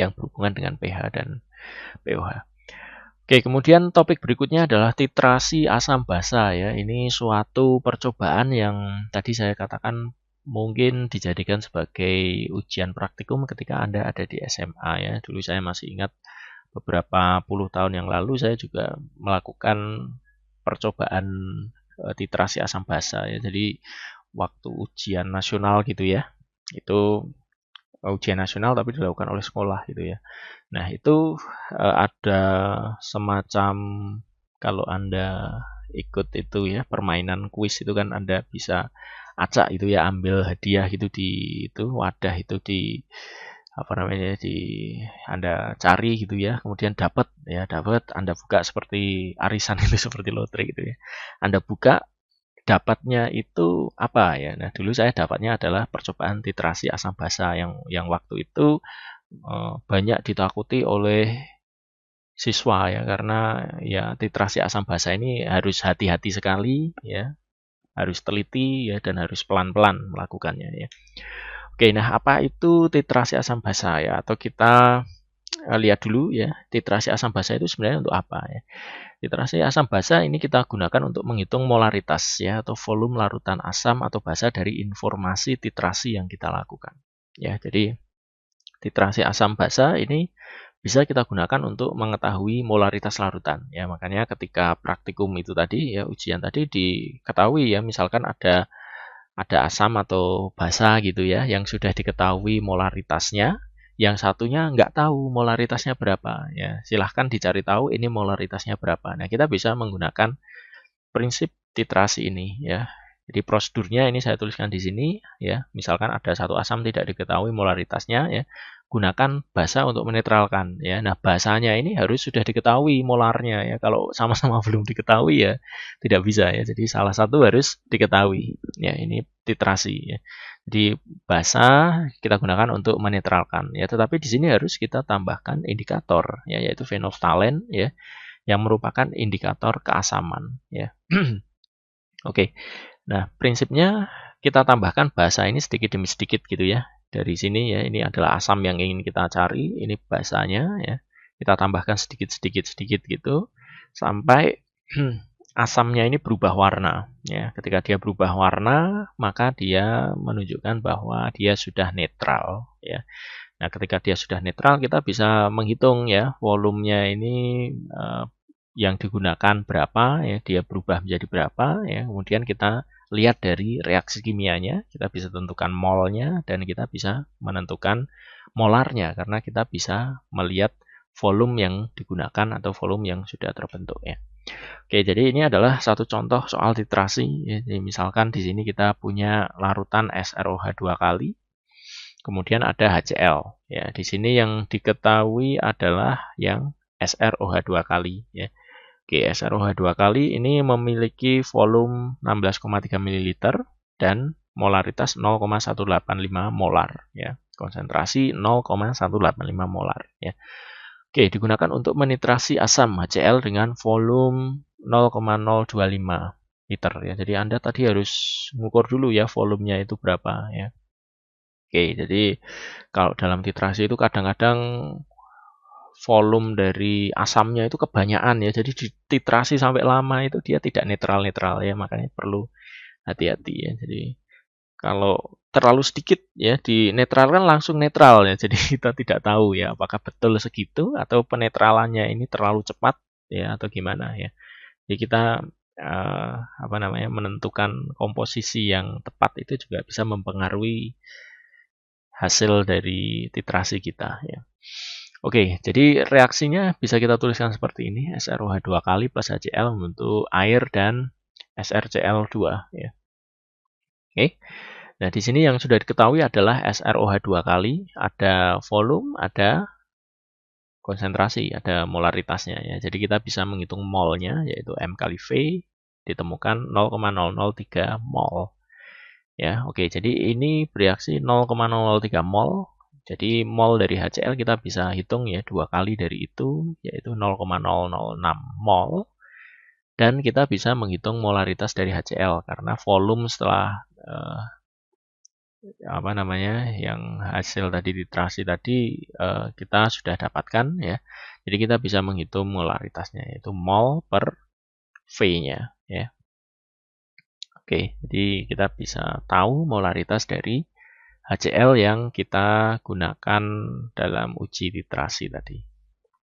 yang berhubungan dengan pH dan pOH. Oke, kemudian topik berikutnya adalah titrasi asam basa ya. Ini suatu percobaan yang tadi saya katakan mungkin dijadikan sebagai ujian praktikum ketika Anda ada di SMA ya. Dulu saya masih ingat beberapa puluh tahun yang lalu saya juga melakukan percobaan titrasi asam basa ya. Jadi waktu ujian nasional gitu ya. Itu ujian nasional tapi dilakukan oleh sekolah gitu ya. Nah, itu ada semacam kalau Anda ikut itu ya permainan kuis itu kan Anda bisa acak itu ya ambil hadiah gitu di itu wadah itu di apa namanya di Anda cari gitu ya kemudian dapat Anda buka seperti arisan itu seperti lotre gitu ya Anda buka dapatnya itu apa ya nah dulu saya dapatnya adalah percobaan titrasi asam basa yang waktu itu banyak ditakuti oleh siswa ya karena ya titrasi asam basa ini harus hati-hati sekali ya harus teliti ya dan harus pelan-pelan melakukannya ya. Oke, nah apa itu titrasi asam basa ya? Atau kita lihat dulu ya, titrasi asam basa itu sebenarnya untuk apa ya? Titrasi asam basa ini kita gunakan untuk menghitung molaritas ya atau volume larutan asam atau basa dari informasi titrasi yang kita lakukan. Ya, jadi titrasi asam basa ini bisa kita gunakan untuk mengetahui molaritas larutan. Ya, makanya ketika praktikum itu tadi ya ujian tadi diketahui ya misalkan ada asam atau basa gitu ya yang sudah diketahui molaritasnya, yang satunya nggak tahu molaritasnya berapa ya. Silahkan dicari tahu ini molaritasnya berapa. Nah, kita bisa menggunakan prinsip titrasi ini ya. Jadi prosedurnya ini saya tuliskan di sini ya. Misalkan ada satu asam tidak diketahui molaritasnya ya, gunakan basa untuk menetralkan ya. Nah, basanya ini harus sudah diketahui molarnya ya. Kalau sama-sama belum diketahui ya tidak bisa ya. Jadi salah satu harus diketahui. Ya, ini titrasi ya. Jadi basa kita gunakan untuk menetralkan ya. Tetapi di sini harus kita tambahkan indikator ya yaitu phenolphthalein ya yang merupakan indikator keasaman ya. Oke. Nah, prinsipnya kita tambahkan basa ini sedikit demi sedikit gitu ya. Dari sini ya, ini adalah asam yang ingin kita cari, ini basanya ya. Kita tambahkan sedikit-sedikit gitu sampai asamnya ini berubah warna ya. Ketika dia berubah warna, maka dia menunjukkan bahwa dia sudah netral ya. Nah, ketika dia sudah netral, kita bisa menghitung ya volumenya ini yang digunakan berapa ya, dia berubah menjadi berapa ya. Kemudian kita lihat dari reaksi kimianya, kita bisa tentukan molnya dan kita bisa menentukan molarnya karena kita bisa melihat volume yang digunakan atau volume yang sudah terbentuk ya. Oke, jadi ini adalah satu contoh soal titrasi ya. Jadi misalkan di sini kita punya larutan SROH 2 kali. Kemudian ada HCl ya. Di sini yang diketahui adalah yang SROH 2 kali ya. Oke, SROH 2 kali ini memiliki volume 16,3 ml dan molaritas 0,185 molar ya. Konsentrasi 0,185 molar ya. Oke, digunakan untuk menitrasi asam HCl dengan volume 0,025 liter ya. Jadi Anda tadi harus mengukur dulu ya volumenya itu berapa ya. Oke, jadi kalau dalam titrasi itu kadang-kadang volume dari asamnya itu kebanyakan ya. Jadi dititrasi sampai lama itu dia tidak netral-netral ya. Makanya perlu hati-hati ya. Jadi kalau terlalu sedikit ya dinetralkan langsung netral ya. Jadi kita tidak tahu ya apakah betul segitu atau penetralannya ini terlalu cepat ya atau gimana ya. Jadi kita menentukan komposisi yang tepat itu juga bisa mempengaruhi hasil dari titrasi kita ya. Oke, jadi reaksinya bisa kita tuliskan seperti ini. SROH 2 kali plus HCl membentuk air dan SrCl2 ya. Oke. Nah, di sini yang sudah diketahui adalah SROH 2 kali, ada volume, ada konsentrasi, ada molaritasnya ya. Jadi kita bisa menghitung molnya yaitu M kali V ditemukan 0,003 mol. Ya, oke. Jadi ini bereaksi 0,003 mol. Jadi mol dari HCl kita bisa hitung ya 2 kali dari itu yaitu 0,006 mol. Dan kita bisa menghitung molaritas dari HCl karena volume setelah apa namanya, yang hasil tadi titrasi tadi kita sudah dapatkan ya. Jadi kita bisa menghitung molaritasnya, yaitu mol per V-nya ya. Oke, jadi kita bisa tahu molaritas dari HCl yang kita gunakan dalam uji titrasi tadi.